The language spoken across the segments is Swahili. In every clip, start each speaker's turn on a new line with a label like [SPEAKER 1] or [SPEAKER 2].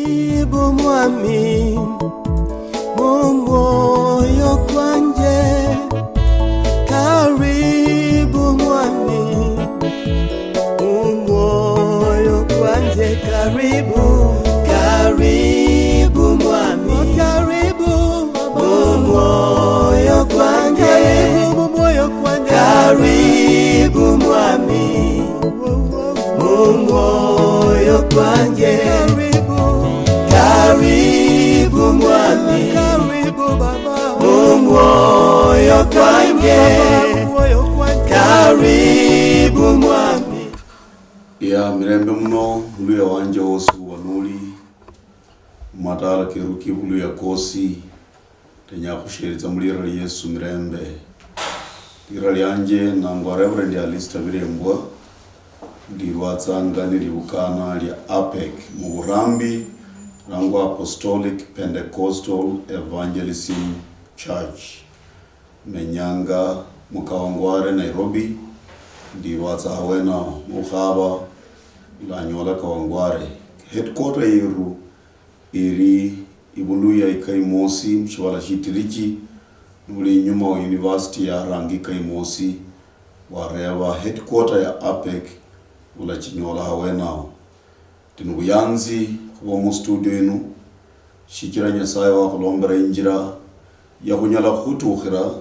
[SPEAKER 1] Karibu mwami mumwoyo kwanje, karibu mwami mumwoyo kwanje, karibu, karibu mwami, karibu mumwoyo kwanje, karibu mumwoyo kwanje, karibu mwami mumwoyo kwanje, karibu mwami, karibu baba mumwoyo kwanje, karibu mwami.
[SPEAKER 2] Ya mirembe muno muluya wanje wose wanuli matala keruki muluya kosi tenya kushereza mulira li Yesu mirembe lira lyanje nangwa Reverend Alista Birembwa ndirwatsanga nilibukana lya APEC mu Burambi nangwa Apostolic Pentecostal Evangelism Church Menyanga Mukawangware Nairobi ndirwatsa hawena mukhaba ilanyola Kawangware. Headquarter yeru iri ibuluya ikaimosi mshwala shitirichi nuli nyuma wa University ya Rangi Kaimosi wareva headquarter ya APEC ula chinyola hawenao tinubuyanzi kuba mu studio inu shikira Nyasaye wa kulombera injira ya kunyala kutukhira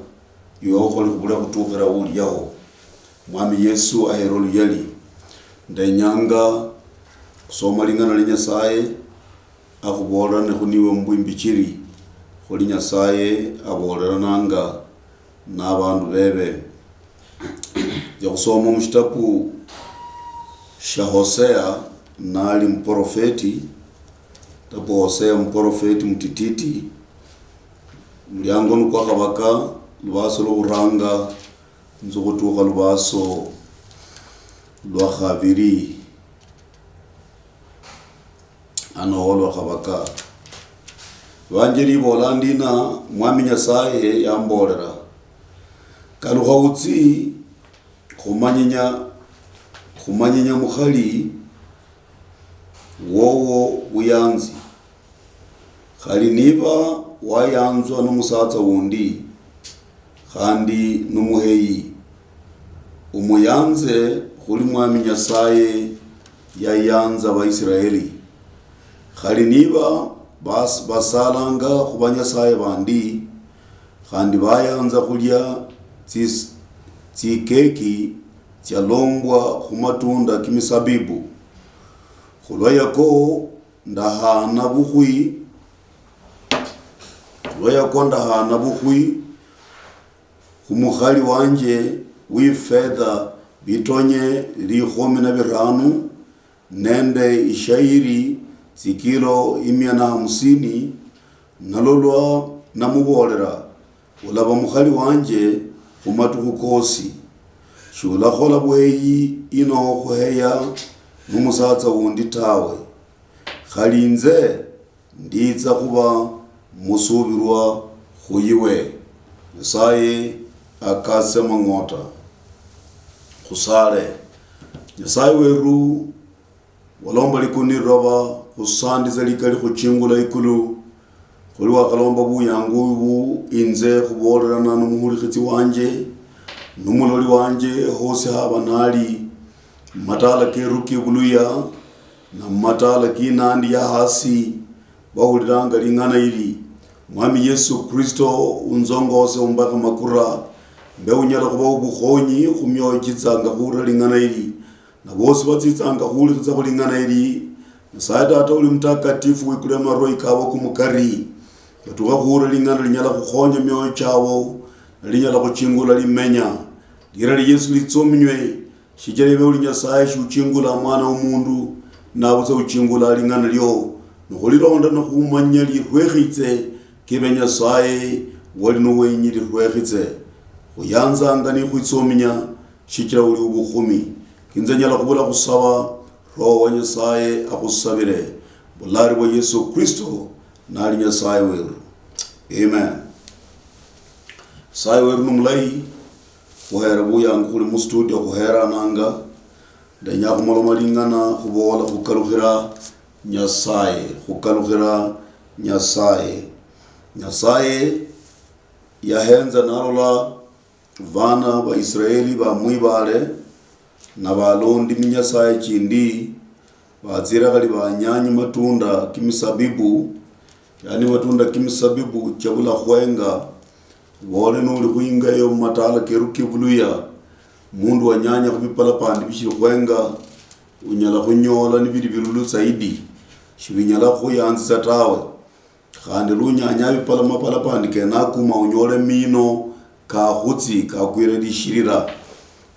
[SPEAKER 2] yokholi kubula kutukhira uli yaho mwami Yesu aherolu yali ndenyanga kusoma lingana li Nyasaye akubola ne kuniwe mbwimbichiri kholi Nyasaye abolela nanga n'abantu bebe ya kusoma mu kitabu sha Hosea nali mprofeti tapo Hosea mprofeti mtititi mulyango nukwa kabaka lubaso luranga nzokutuka lubaso lwa khabiri anoholwa kabaka wanjeri bolandina mwami Nyasaye yambolera kaluha utsi kumanyinya mukhali wowo buyanzi khali niba wayanzwa n'umusatsa wundi khandi n'umuheyi umuyanze khuli mwami Nyasaye yayanza Abaisiraeli khali niba basalanga khuba Nyasaye bandi khandi bayanza khulya tsikeki tsyalongwa khumatunda kimisabibu khulwa yako ndahana bukhwi khumukhali wanje wifedha bitonye 15 nende ishairi sikilo 150 nalolwa namubolera ulaba mukhali wanje khumatuku kosi shula khola bweyi ino khuheya numusatsa wundi tawe khalinze nditsa kuba musubirwa khuyiwe Nyasaye akasema ngota khusale Nyasaye weru walomba likuni roba khusandiza likali khuchingula ikulu khuli wakalomba buyangu bu inze khubolerana n'umuhulikhitsi wanje numuloli wanje hose haba nali matala keruki buluya na matala kinandi ya hasi bahuliranga lingana ili mwami Yesu Kristo unzongose umbaka makura mbe unyala kuba ubukhonyi khumyoyo chitsanga khura lingana ili na bose batsitsanga khulitsa khulingana ili Nyasaye Tata uli mtakatifu wikulema roho ikabo kumukari yatuka khura lingana linyala khukhonya myoyo chawo linyala kuchingula limenya lira li Yesu litsominywe shijerebe uli Nyasaye shuchingula mwana w'umundu nabuze uchingula lingana lyo nukhulilonda nokhumanya lirwekhitse kibe Nyasaye wali nowenyi lirwekhitse khuyanzanga ni khwitsominya shikira uli ubukhumi kinze nyala kubula khusaba roho wa Nyasaye akhusabire bulari bwa Yesu Kristo nali Nyasaye weru. Amen. Nyasaye weru numulai khuhera buyangu khuli mu studio khuhera nanga ndenya khumalomalingana khubola khukalukhira nyasaye khukalukhila nyasaye yahenza narola vana ba Israeli bamwibale na balondi minyasaye chindi bazira kali banyanyi matunda kimisabibu, yani matunda kimisabibu chabula khwenga wole nuli kuinga yo matala keruki buluya mundu wanyanya kubipala pandi bishiri khwenga unyala kunyola nibiri birulu zaidi shibinyala kuyanza tawe khandi lunyanya bipala mapala pandi kena kuma unyole mino ka khutsi ka kwire dishirira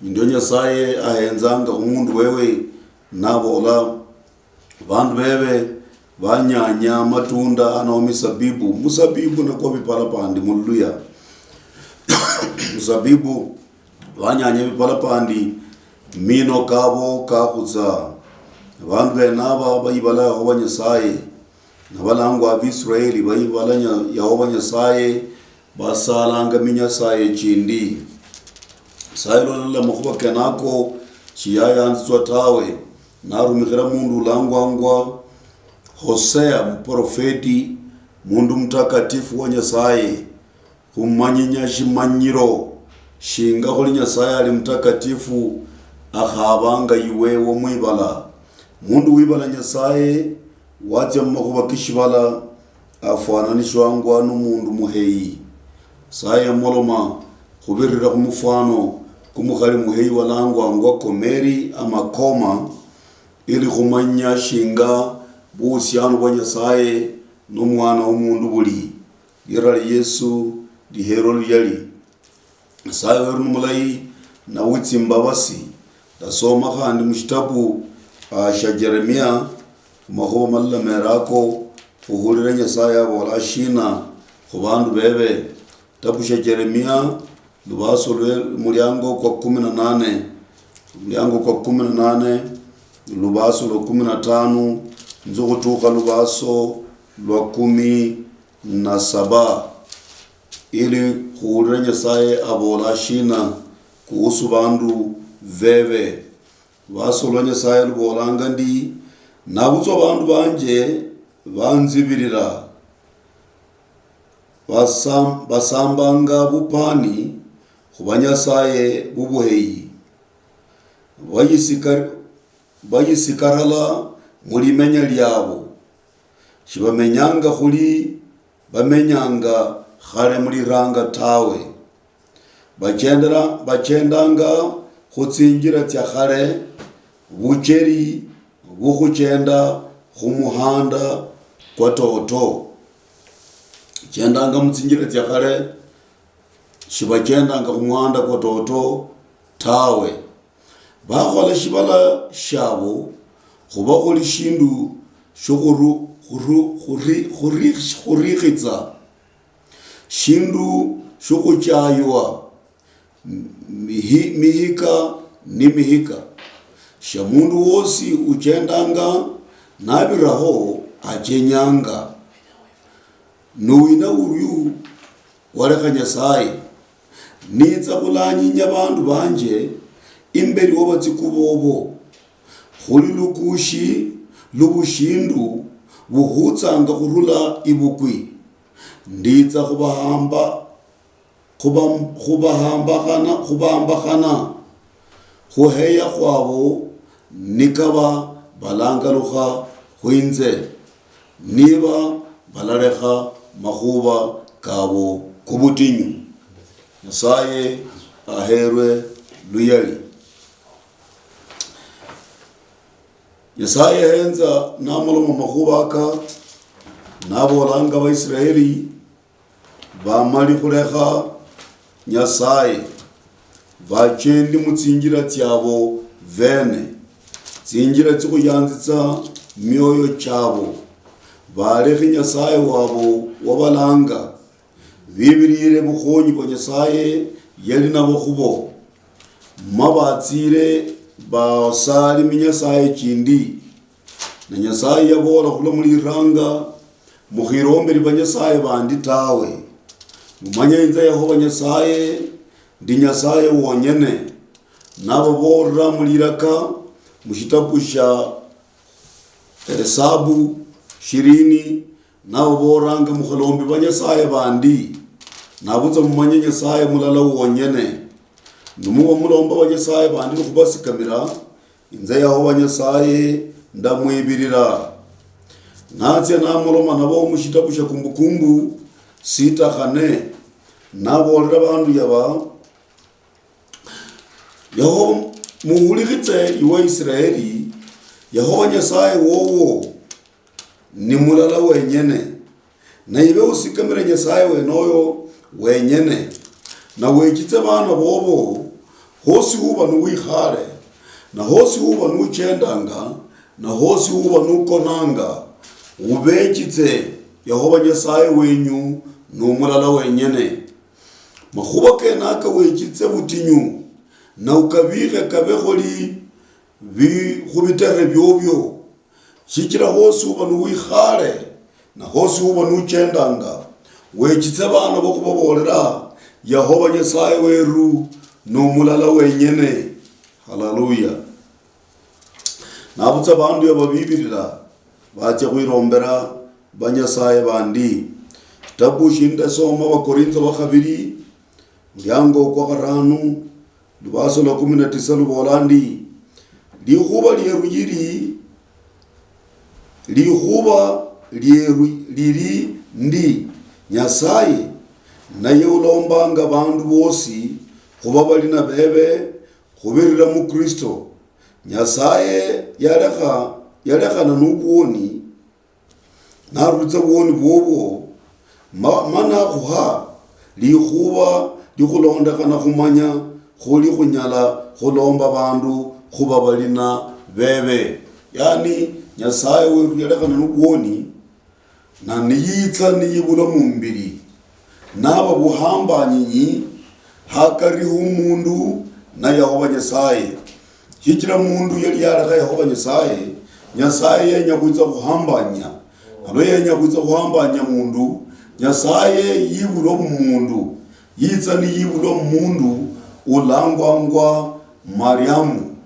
[SPEAKER 2] ndio nyasaye ahenzanga umundu wewe nabola bandu bebe banyanya matunda ana musabibu na kwa bipala pandi muluya musabibu banyanya bipala pandi mino kabo kakutsa bandu benaba bayibala Yehova nyasaye nabalangwa abisraeli bayibala Yehova nyasaye basalanga minyasaye chindi sayilo la mukhuba kenako chiyayanzwa tawe narumikira mundu langwangwa Hosea mprofeti mundu mtakatifu wa nyasaye kumanyinya shimanyiro shinga khuli nyasaye ali mtakatifu akhabanga iwe wo mwibala mundu wibala nyasaye watya mmakhuba kishibala afananishwangwa n'umundu muheyi saye moloma khubirira kumufano kumukhali muheyi walangwangwa komeri amakoma ili khumanya shinga buhusiano bwa nyasaye n'umwana w'umundu buli lirali Yesu lihero lyali saye weru numulayi na witsi mbabasi dasoma khandi mushitabu sha Jeremia makhuba malamerako khuhulira nyasaye abola shina khubandu bebe tabu sha Jeremia lubaso mulyango kwa 18 lubaso lwa 15 nzokutuka lubaso lwa 17 ili khuhulira nyasaye abola shina kuhusu bandu veve baso lwa nyasaye lubolanga ndi nabuzo bandu banje banzibirira basambanga bupani khubanyasaye bubuheyi bayisikarala muri menya lyabo shibamenyanga khuli bamenyanga khare muri ranga tawe bachendanga khutsingira tya khare bucheri bukhuchenda khumuhanda kwa toto chendanga mutsingira tya khare shibachendanga khumuhanda kwa toto tawe bakhola shibala shabo khuba kholi shindu khurikhitsa shindu shukhuchaywa mihika ni mihika shamundu wosi uchendanga nabiraho achenyanga nuwina uryu wareka nyasaye nitsa khulanyinya bandu banje imberi wabatsikubobo khuli lukushi lubushindu buhutsanga khurula ibukwi nditsa khubahambakana khuheya khwabo nikaba balangalukha khwinze niba balalekha makhuba kabo kubutinyu nyasaye aherwe luyali nyasaye henza namuloma makhubaka nabolanga Abaisraeli bamali khulekha nyasaye bachendi mutsingira tyabo vene tsingira tsikhuyanzitsa myoyo chabo balekhe nyasaye wabo wabalanga bibirire bukhonyi bwa nyasaye yali nabo khubo mabatsire basali minyasaye chindi na nyasaye yabola khula muliranga mukhiromberi banyasaye bandi tawe mumanya inza Yehova nyasaye ndi nyasaye wonyene nabo borra muliraka mushitabu sha Hesabu 20 nabo boranga mukhalombi banyasaye bandi nabutsa mumanye nyasaye mulala wonyene numuba mulomba banyasaye bandi kubasikamira inze yaho banyasaye ndamwibirira natsia namuloma nabo mushitabu sha Kumbukumbu 6:4 nabolera bandu yaba yaho muhulikitse iwe Israeli Yehova nyasaye wowo ni mulala wenyene na ibe usikamira nyasaye wenoyo wenyene na wekitse bana bobo hosi huba nuwikhale na hosi huba nuchendanga na hosi huba nukonanga ubekitse Yehova nyasaye wenyu numulala wenyene makhuba kenaka wekitse butinyu na ukabike kabeholi khubitare byobyo shikira hosi uba nuwikhale na hosi uba nuchendanga wekitse bana bokubabolera Yehova nyasaye weru numulala wenyene. Haleluya. Nabutsa bandu yababibirira bache kwirombera banyasaye bandi kitabu shinda soma wa Korintho wa 2 mlango kwa 5 lubaso la 19 lubolandi lihuba liri ndi nyasaye naye ulombanga bandu bosi kuba bali na bebe kubirira mu Kristo nyasaye yalekha na nubuoni narutsa buoni bobo mana khuha lihuba likhulondekana khumanya khuli khunyala khulomba bandu khuba bali na bebe yani nyasaye weru yalekhana nubuoni na niyitsa niyibula mumbiri naba buhambanyinyi hakarihu mundu na Yehova nyasaye hikira mundu yali yalekha Yehova nyasaye yenya kuitsa kuhambanya alo yenya kuitsa kuhambanya mundu nyasaye yibula mundu yitsa niyibula mundu ulangwangwa Mariamu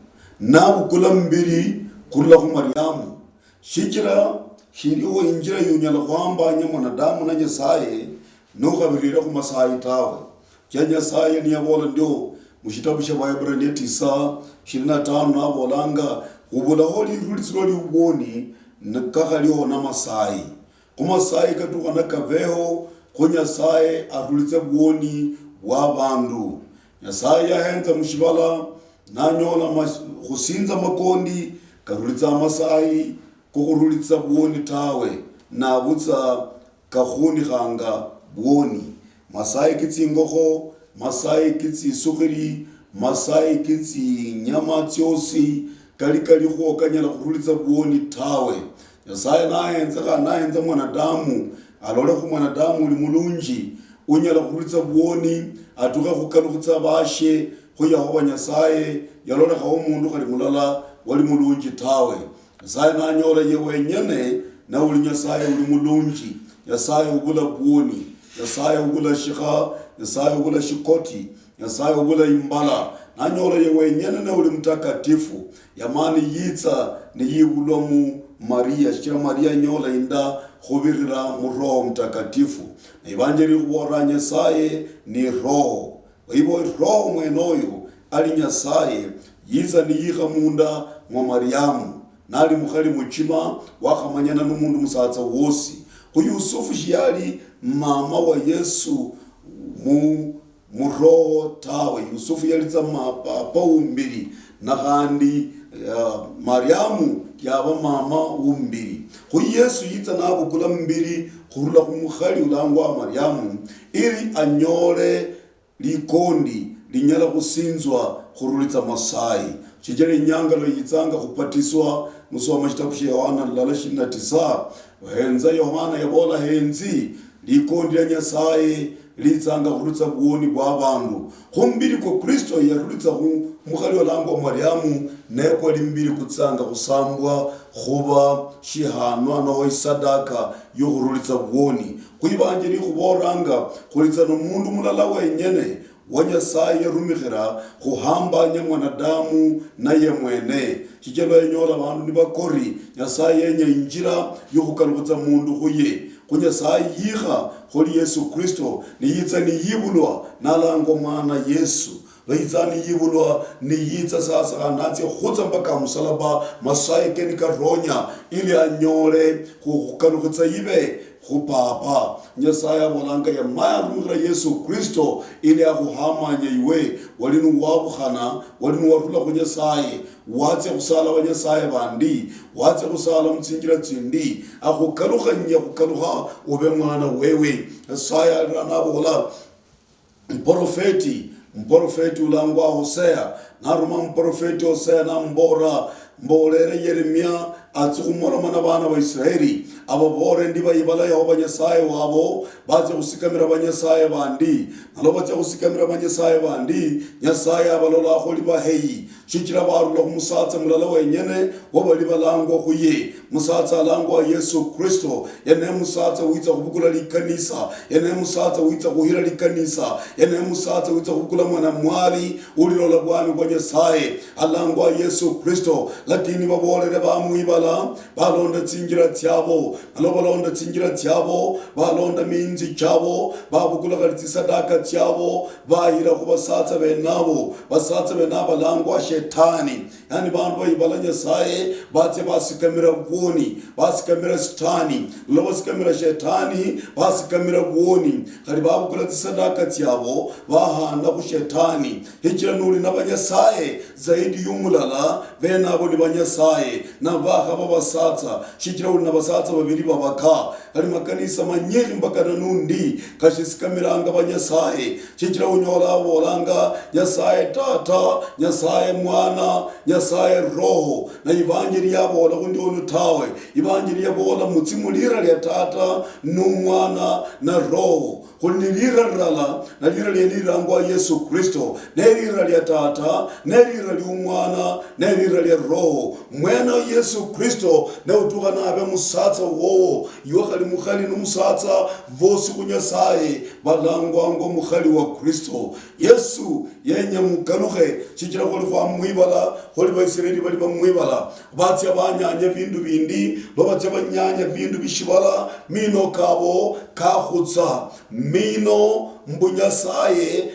[SPEAKER 2] nabukula mbiri kurula ku Mariamu shikira shiriho injira yunyala kuhambanya mwanadamu na nyasaye nukhabirira ku masayi tawe kya nyasaye niyabola ndio mushitabu sha Waebrania 9:25 nabolanga ubula holi rulitsiro liuboni nakakhaliho na masayi kumasayi katuka nakaveho ko nyasaye arulitse bwoni wa bandu nyasaye yahenza mushibala nanyola khusinza makondi karulitsa masayi kukhurulitsa bwoni tawe nabutsa kakhuni khanga bwoni masayi kitsingokho masayi kitsisukhiri masayi kitsi nyama tyosi kali kho kanyala khurulitsa bwoni tawe nyasaye nahenza mwanadamu alole khu mwanadamu uli mulunji unyala khurulitsa bwoni atuka khukalukutsa bashe khu Yehova nyasaye yalole kha umundu khali mulala wali mulunji tawe nyasaye nanyola ye wenyene na uli nyasaye uli mulunji nyasaye ubula bwoni nyasaye ubula shikha nyasaye ubula shikoti nyasaye ubula imbala nanyola ye wenyene na uli mtakatifu yamani yitsa ni yibulwa mu Maria shikira Maria nyola inda khubirira mu Roho Mtakatifu na evanjeli khubora nyasaye ni roho ibo roho mwenoyo ali nyasaye yitsa ni yikha munda mwa Mariamu nali mukhali muchima wakhamanyana n'umundu musatsa wosi ku Yusufu shiyali mama wa Yesu mu roho tawe Yusufu yalitsa papa umbiri na kandi Mariamu yaba mama umbiri ku Yesu yitsa nabukula mbiri khurula ku mukhali ulangwa Mariamu ili anyole likondi linyala kusinzwa khurulitsa masayi chijere nyangalo yitsanga kupatiswa musoma kitabu cha Yohana 9 henza Yohana yabola henzi likondi ya nyasaye litsanga khurulitsa bwoni bwa bandu khumbiri ko Kristo yarulitsa mukhali walangwa Mariamu neko limbiri kutsanga kusambwa khuba shihanwa no isadaka yo khurulitsa bwoni kuibanjiri khuboranga khulitsa no mundu mulala wenyene wa Nyasaye rumikhira khuhambanya mwanadamu naye mwene. Shichelo yenyola bandu ni bakori Nyasaye yenye injira yokhukalukutsa mundu khuye. Kunyasaye yiha kholi Yesu Kristo niyitsa niyibulwa nalango mwana Yesu. Vaitsa niyibulwa niyitsa sasa kanatsi khutsa mpaka musalaba Masaye kenikaronya ili anyole khukalukutsa ibe khupapa. Nyasaye abolanga ya maya rumikhira Yesu Kristo ili akhuhamanya iwe walinu wabukhana walinu warula khu Nyasaye watse khusala wa Nyasaye bandi watse khusala mutsinjira tsindi akhukalukhanya khukalukha ube mwana wewe. Nyasaye alanabola mprofeti ulangwa Hosea naruma mprofeti Hosea nambora mbolere Yeremia atsukumoroma na bana ba Israeli ababore ndiba yibala Yehova Nyasaye wabo baze kusikamira abanyasaye bandi nalo baze kusikamira abanyasaye bandi Nyasaye abalola kholi baheyi shikira barula kumusatsa mulala wenyene wabali balangwa khuye musatsa alangwa Yesu Kristo yene musatsa witsa kubukula likanisa yene musatsa witsa kuhira likanisa yene musatsa witsa kubukula mwana mwali ulilola bwami kwa Nyasaye alangwa Yesu Kristo. Lakini babolere bamwibala balonda tsingira tyabo nalo balonda tsingira tyabo balonda minzi tyabo babukula kalitsi sadaka tyabo bahira kubasatsa benabo basatsa benaba langwa shetani. Yani bandu bayibala Nyasaye batse basikamira bwoni basikamira shetani lo basikamira shetani basikamira bwoni kali babukula sadaka tyabo bahanda ku shetani. Hikira nuri n'abanyasaye zaidi yumulala benabo ni banyasaye na baha babasatsa shikira uri n'abasatsa babiri babaka kali makanisa manyiri mpaka nanundi kashisikamilanga banyasaye shikira unyola bolanga Nyasaye Tata Nyasaye Mwana Nyasaye Roho na ivanjiri yabola kundi onutawe ivanjiri yabola mutsimulira lya Tata n'Umwana na Roho kulilira rala na lira lyenirangwa Yesu Kristo nerira lya Tata nerira ly'Umwana nerira lya Roho mwena Yesu Kristo na utuka nabe musatsa wowo yokhali mukhali n'umusatsa vosi kunyasaye balangwa ngo mukhali wa Kristo Yesu yenye mukalukhe shikira kholi kwa mwibala kholi ba Israeli bali bamwibala batsi abanyanya vindu bindi babatsi abanyanya vindu bishibala mino kabo kakhutsa mino mbunyasaye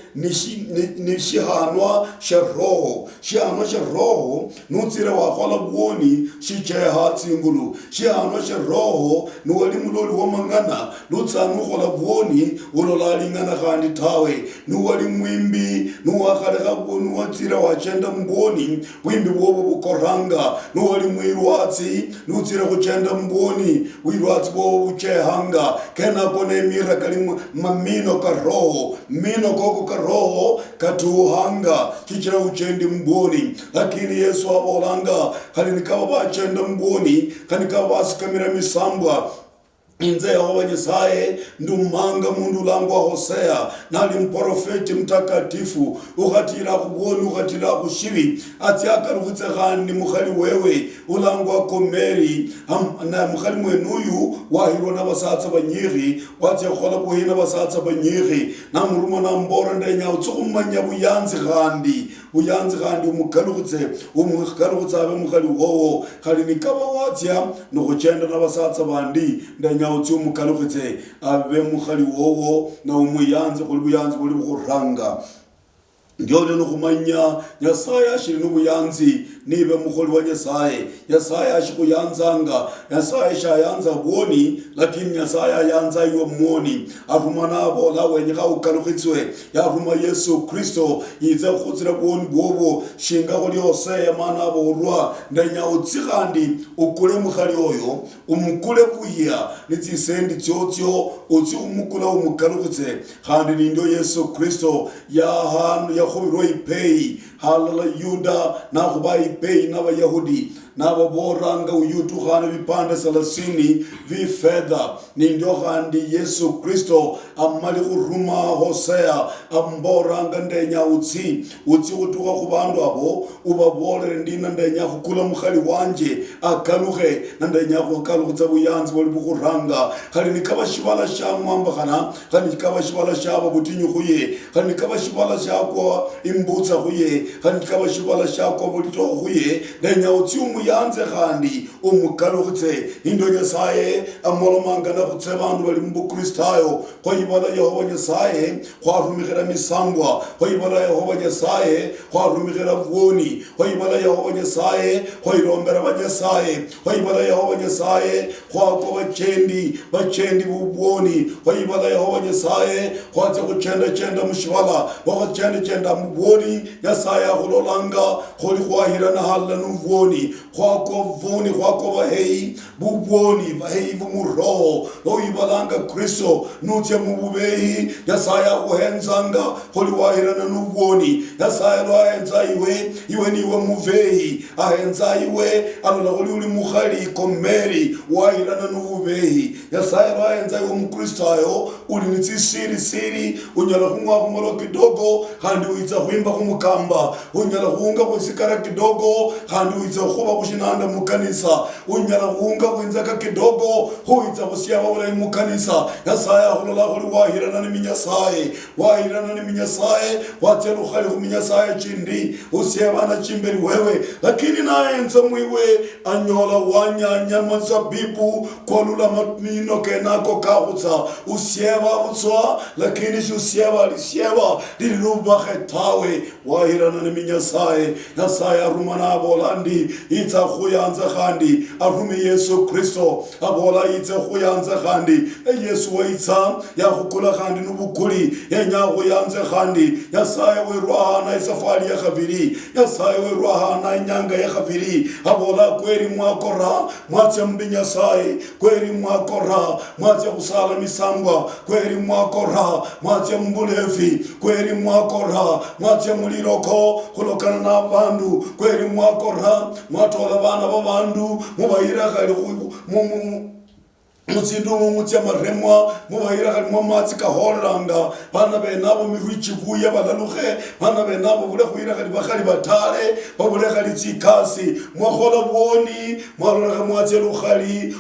[SPEAKER 2] ni shihanwa sha Roho shihanwa sha Roho nutsire wakhola bwoni shicheha tsingulu shihanwa sha Roho nuwali muloli wamangana lutsanu khola bwoni ulolalingana khandi tawe nuwali mwimbi nuwakhalekha bwoni watsire wachenda mbwoni wimbi wobo bukoranga nuwali mwirwatsi nutsire kuchenda mbwoni wirwatsi wobo buchehanga kena kone mira kali mamino ka Roho mino koko ka Roho katuhanga kichira uchendi mboni. Lakini Yesu abolanga kali nikaba bachenda mboni kanikaba basikamira misambwa inze Yehova Nyasaye ndumanga mundu langwa Hosea nali mprofeti mtakatifu ukhatira kuboni ukhatira kushibi ati akaruvutse khandi mukhali wewe ulangwa Komeri na mukhali mwenuyu wahirwa n'abasatsa banyiri watse khola buhina basatsa banyiri na murumo na mbora ndenya utsukumanya buyanzi khandi umukalukutse abe mukhali wowo khali nikaba watya no kuchenda n'abasatsa bandi ndenya utsi umukalukitse abe mukhali wowo na umuyanzi khuli buyanzi buli bukhuranga. Ndio leno kumanya Nyasaye ashiri n'ubuyanzi nibe mukholi wa Nyasaye ashikuyanzanga Nyasaye shayanza bwoni lakini Nyasaye ayanza iwe mwoni arumana abola wenyika ukalukitswe yaruma Yesu Kristo yize khutsira bwoni bwobo shinga kholi Hosea mana aborwa ndanya utsikhandi ukule mukhali oyo umukule kuya nitsisendi tsyotsyo utsi umukula umukalukitse khandi nindo Yesu Kristo yakhubirwa ipei halala Yuda na khuba ipei n'Abayahudi nababoranga uyutu khana vipande 30 vi fedha nindio khandi Yesu Kristo amali khuruma Hosea amboranga ndenya utsi kutuka kubandu abo ubabole ndina ndenya khukula mukhali wanje akaluhe ndenya khukalukutsa buyanzi boli bukhuranga khali nikaba shibala sha mwamba khana khali nikaba shibala sha babutinyu khuye khali nikaba shibala sha kwa imbutsa khuye khali nikaba shibala sha kwa bulito khuye ndenya utsi umuyanze khandi umukalukutse indo Nyasaye amolomanga na khutse bandu bali mu Kristayo kwa ibala Yehova Nyasaye kwa rumikira misangwa kwa ibala Yehova Nyasaye kwa rumikira vuoni kwa ibala Yehova Nyasaye kwa irombera banyasaye kwa ibala Yehova Nyasaye kwa bachendi bubuoni kwa ibala Yehova Nyasaye kwa kuchenda mushibala kwa chenda mubuoni Nyasaye akulolanga kholi khwahira na hala nuvuoni kwa vuoni kwa bahei bubuoni bahei bumuroho no ibalanga Kristo nutye mububehi Nyasaye akuhenzanga kholi wahira na nuvuoni Nyasaye lwahenza iwe niwe muvehi ahenza iwe alola kholi uli mukhali komeri wahira na nububehi Nyasaye lwahenza iwe mukristayo uli nitsisiri unyala khungwa khumolo kidogo khandi uitsa khuimba khumukamba unyala khunga khusikara kidogo khandi uitsa khuba kushinanda mukanisa unyala khunga khwinzaka kidogo khuitsa khusiaba bulayi mukanisa Nyasaye akhulola khuli wahirana ni minyasaye watsela ukhali khuminyasaye chindi usiabana chimberi wewe lakini nayenza mwiwe anyola wanyanya mazabibu kolula matmino kenako kakhutsa usieba butswa lakini usieba lisieba lilubakhe tawe wahirana ni minyasaye Nyasaye arumana abolandi itsa khuyanza khandi arumi Yesu Kristo abola itsa khuyanza khandi Yesu waitsa yakhukula khandi nubukuli yenya khuyanza khandi Nyasaye werwana isafari ya khabiri Nyasaye werwana inyanga ya khabiri abola kweri mwakora mwatse mbi Nyasaye kweri mwakora mwatse kusala misangwa kweri mwakora mwatse mbulefi kweri mwakora mwatse muliroko kulokana na bandu kweri mwakora mwatola bana babandu mubayira khali mutsindumu mutya maremwa mubahira khali mwamatsi kaholanga bana benabo mihuichivuya balalukhe bana benabo bule khuira khali bakhali batale babule khali tsikasi mwakhola buoni mwarolakha mwatse lukhali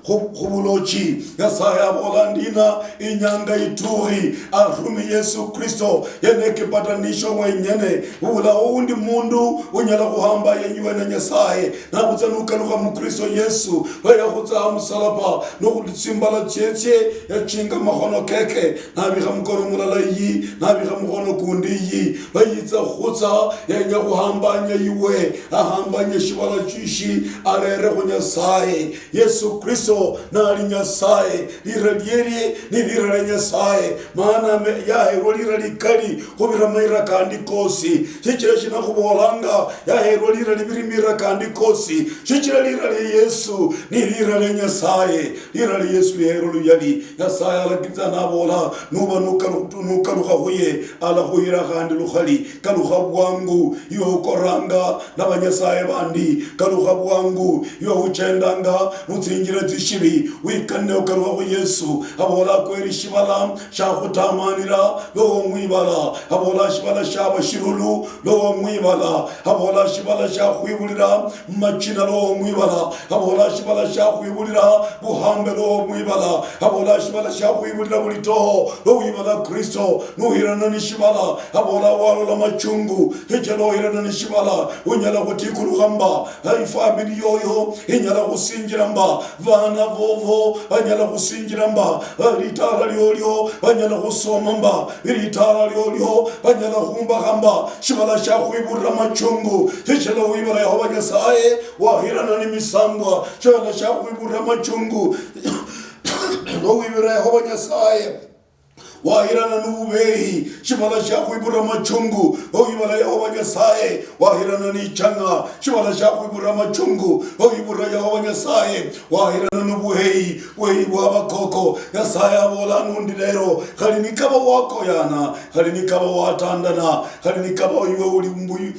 [SPEAKER 2] khubulochi Nyasaye abola ndina inyanga ituri arumi Yesu Kristo yeneke patanisho mwenyene ubula undi mundu unyala kuhamba yenyuwe na Nyasaye nabutsanuka lukha mu Kristo Yesu baya khutsa salaba no kutsimbala tsetse ya chinga mahono keke nabikha mukoro mulalayi nabikha muhono kundiyi bayitsa khutsa yenya kuhambanya iwe ahambanye shibala chishi alere ku Nyasaye Yesu Kristo nali Nyasaye liralieri ni lirale Nyasaye maana ya hero liralikali kubira maira kandi kosi chichira china kubolanga ya hero liralibirimira kandi kosi chichira lirale Yesu ni lirale Nyasaye lirale Yesu lihero luyali Nyasaye alakiza nabola nuba nuka huye ala huira kandi lukhali kaluha bwangu yo koranga n'abanyasaye bandi kaluha bwangu yo uchendanga mutsingira tishibi wikane ukaruha ku Yesu abola kweri shibala shakutamanira lo mwibala abola shibala shabashirulu lo mwibala abola shibala shakwibulira machina lo mwibala abola shibala shakwibulira buhambe lo mwibala abola shibala shakwibulira bulitoho lo mwibala Kristo nuhirana nishibala abola walola machungu hejelo hirana nishibala unyala kutikulu khamba hai family yoyo inyala kusingira mba vana vovo banyala kusingira mba ritala lyolyo banyala kusoma mba ritala lyolyo banyala kumba khamba shibala shakwibulira machungu hejelo wibala Yehova Nyasaye wahirana nimisangwa shibala shakwibulira machungu no wibala Yehova Nyasaye wahirana nubehi shibala shakwibura machungu oyibala Yehova Nyasaye wahirana nichanga shibala shakwibura machungu oyibura Yehova Nyasaye wahirana nubuheyi weyi bwabakoko Nyasaye abola nundi lero khali nikaba wako yana khali nikaba watandana khali nikaba iwe uli mbuyi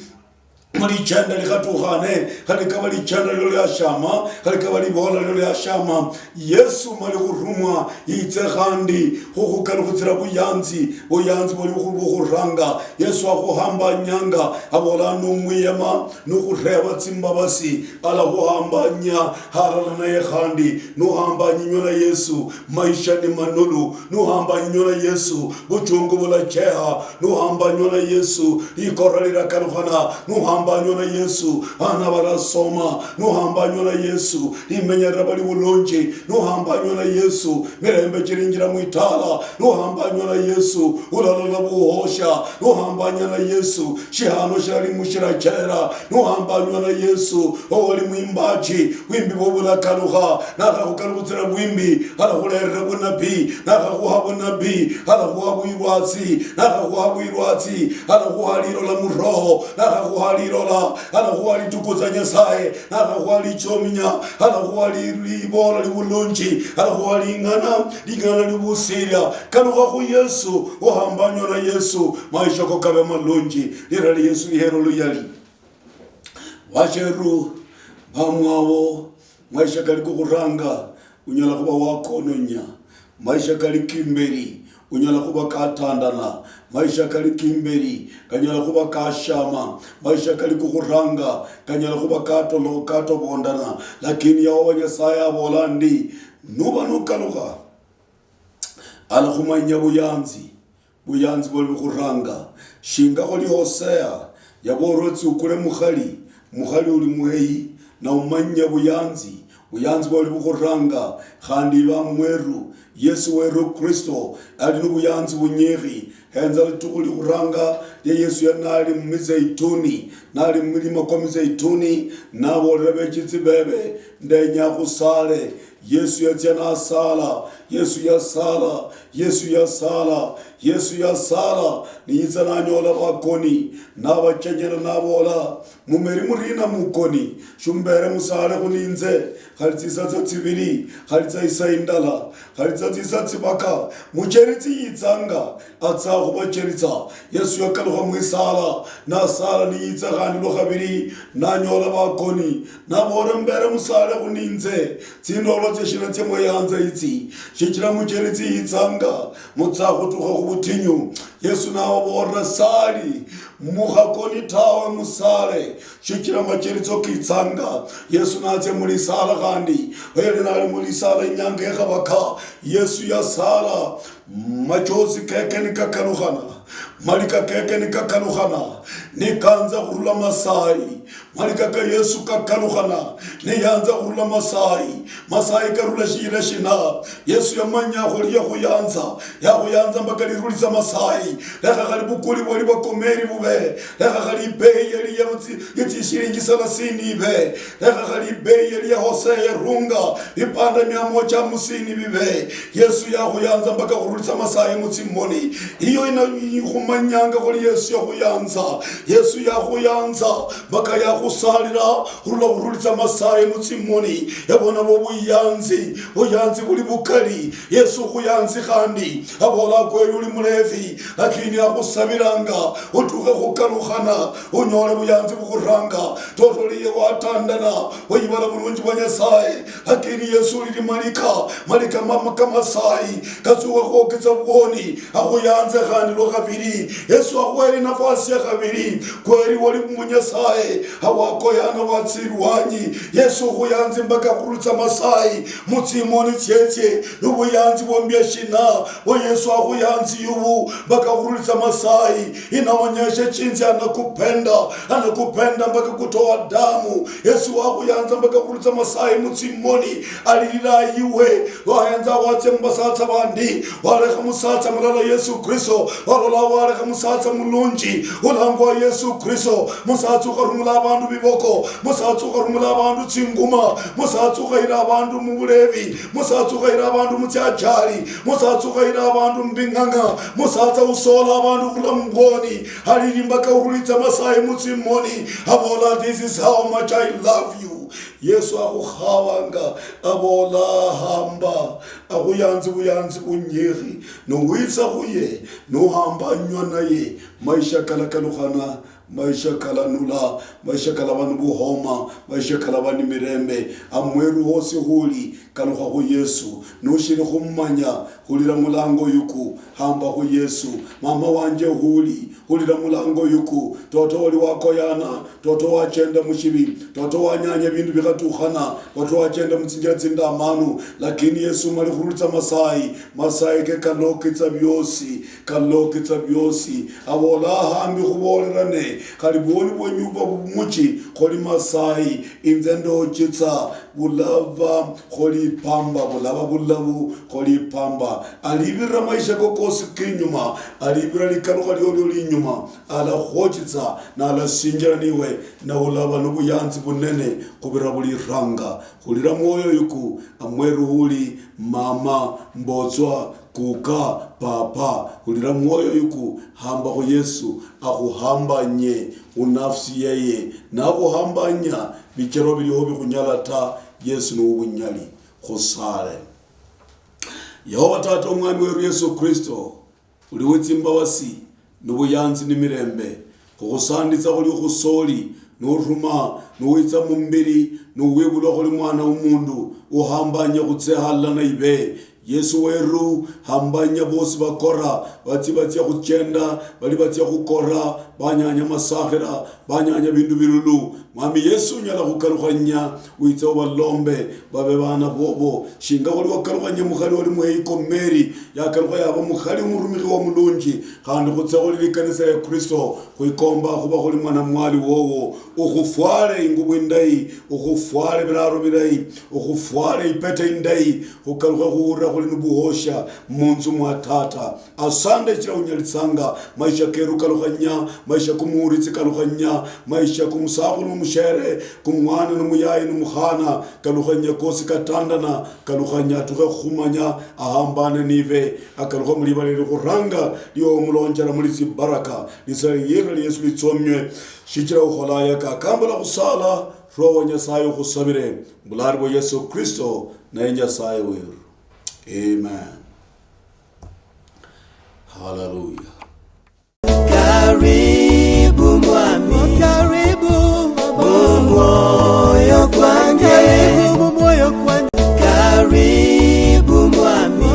[SPEAKER 2] malichanda likatukhane khali kavalichanda lilo lyashama khali kavalivola lilo lyashama Yesu mali khurumwa yitse khandi khukhukalukhitsira buyanzi buli bukhuranga Yesu akhuhambanyanga avola numwiyema nukhureva tsimbavasi ala khuhambanya harala naye khandi nuhambanyinyo na Yesu maisha ni manulu nuhambanyinyo na Yesu buchungu bulacheha nuhambanyinyo na Yesu ikora lirakalukhana nuhambanyinyo na Yesu ana barasoma nuhambanyinyo na Yesu imenyera bali bulonje nuhambanyinyo na Yesu mirembe chiringira mwitala nuhambanyinyo na Yesu ulalala buhosha nuhambanyinyo na Yesu shihano shari mushirachera nuhambanyinyo na Yesu oli mwimbaji wimbi bobulakaluha nakakukalukutsira wimbi alakulerera bunabi nakakuha bunabi alakuha bwirwatsi nakakuha bwirwatsi alakuha liro la muroho nakakuha lirola alakuha litukuza Nyasaye nakakuha lichominya alakuha libola libulunji alakuha lingana libusiria kaluha ku Yesu uhambanywa na Yesu maisha ko kabe malunji lirali Yesu lihero luyali wacheru bamwabo maisha kali kukuranga unyala kuba wakononya maisha kali kimberi unyala kuba katandana maisha kali kimberi kanyala kuba kashama maisha kali kukuranga kanyala kuba kato bondana lakini yawa Nyasaye abolandi nuba nukaluka ala khumanya buyanzi boli kuranga shinga koli Hosea yaborotsi ukule mukhali uli muheyi na umanya buyanzi boli bukuranga khandi ba mweru Yesu weru Kristo ali nubuyanzi bunyeri henza litukuli kuranga ya Yesu yanali mmizeituni nali mmilima kwa mizeituni nabo rebechitsi bebe ndenya kusale Yesu yatsena sala Yesu ya sala ni izana nyola bakoni nabachengera nabola mumeri murina mukoni shumbere musale kuninze khalitsa tsibiri khalitsa isaindala khalitsa tsibaka mucheritsi yitsanga atsa kubacheritsa Yesu yakaluha mwisala na sala ni yitsagani lo khabiri na nyola bakoni nabora mbere musale kuninze tsindolo tseshina tsemo yanza itsi shikira mucheritsi yitsanga mutsago tuho kubutinyu Yesu nawo borra sali mukhakoni tawe musale shikira macheritso kitsanga Yesu natse muri sala kandi wele nali muri sala nyanga yakabaka Yesu ya sala machozi keke nikakaluhana malika keke nikakaluhana nikanza kurula masai malika ka Yesu kakaluhana niyanza kurula masai karula shira shina Yesu yamanya kholi yakuyanza mbakali rulisa masai laka kalibukuli boli bakomeri bube laka kalibei yali yati shiringi 30 be laka kalibei yali ya Hosea runga ipanda 150 bibe Yesu yakuyanza mbaka kurulisa masai mutsimoni iyo inakhumanyanga kholi Yesu yakuyanza mbaka yakusalira kurulisa masai mutsimoni yabona buyanzi buli bukali Yesu kuyanzi khandi abola kweli uli mulevi lakini akusabiranga utuke kukalukhana unyole buyanzi bukuranga totoliye watandana wayibala bulunji bwa Nyasaye lakini Yesu lili malika mama kama sai kazuwa khokeza bwoni akuyanze khandi lo khabiri Yesu akweli nafasi ya khabiri kweli wali mu Nyasaye awako yana watsirwanyi Yesu kuyanzi mbaka kurutsa masai mutsimoni tsetse nubuyanzi bombya shina bo Yesu akuyanzi yubu mbaka kurutsa masai inaonyesha chinzi anakupenda mbaka kutoa damu Yesu akuyanza mbaka kurutsa masai mutsimoni alilira iwe wayanza watse mbasatsa bandi wale khamusatsa mulala Yesu Kristo wale khamusatsa mulunji ulangwa Yesu Kristo musatsu kharumula abantu biboko musatsu kharumula abantu tsinguma musatsu khaira abantu mubulevi musatsu khaira abantu mutyajali musatsu khaira abantu mbinganga musatsa usola abantu kulamngoni halilimba kaurulitsa masai mutsimoni abola this is how much I love you Yesu akukhawanga abola hamba akuyanzi buyanzi bunyeri no witsa kuye no hamba nywa naye maisha kalakalukhana maisha kala nula, maisha kala vanu buhoma, maisha kala vani mirembe, amweru hose huli kaluha hu Yesu, nushiri humanya hulira mulango yuku, hamba hu Yesu, mama wanje hulira mulango yuku, toto wali wako yana, toto wachenda mushibi, toto wanyanya bindu bikatuhana, toto wachenda mtsinjira tsinda amanu, lakini Yesu mali hulitsa masai ke kalokitsa byosi, avola hambi hubolerane, kaliboni bwenyuba bumuchi, kholi masai, inzendo chitsa, bulava, kholi pamba, bulava bulavu, kholi pamba, alibira maisha kokosi kinyuma, alibira likanuka lioli nyuma, ala khochitsa, na ala sinjira niwe, na ulava nubuyanzi bunene, kubira buli ranga, hulira mwoyo yuku, amweru huli, mama, mbotswa, kuka, papa, hulira mwoyo yuku, hamba hu Yesu, akuhambanye unafsi yeye, na akuhambanya bichero bilihobi kunyalata Yesu nubunyali khosale. Yehova tata umwami weru Yesu Kristo, uliwitsi imbawasi nubuyanzi nimirembe, kukusanditsa kuli khusoli nuruma nuwitsa mumbiri nuwibulwa kuli mwana w'umundu uhambanya kutsehala na ibe. Yesu weru hambanya bosi bakora batia kuchenda bali batia kukora banyanya masahira banyanya bindu birulu. Mwami Yesu nyala kukaruhanya witsa balombe babe bana bobo shinga kuli wakaruhanya mukhali wali muheiko Mary yakaruha yaba mukhali umurumiki wa mulungi kandi kutsa kuli likanisa ya Kristo kuikomba kuba kuli mwana mwali wowo ukufwale ingubu indai ukufwale biraro birai ukufwale ipete indai kukaruha kuura kuli nubuhosha munzu mwa tata. Asande chira unyalitsanga maisha keru karuhanya maisha kumuritsi karuhanya maisha kumsahu mushere kumwana numuyayi numukhana kaluhanya kosi katandana kaluhanya tuhe khumanya ahambane nive akaluha mulibalele kuranga liyo mulonjera mulisi baraka lisayira Yesu litsomnywe shichira ukholaya kakambala kusala roho nyasaye khusabire bulari bo Yesu Kristo na nyasaye weru. Amen. Hallelujah.
[SPEAKER 1] Karibu mwami, karibu Mungu.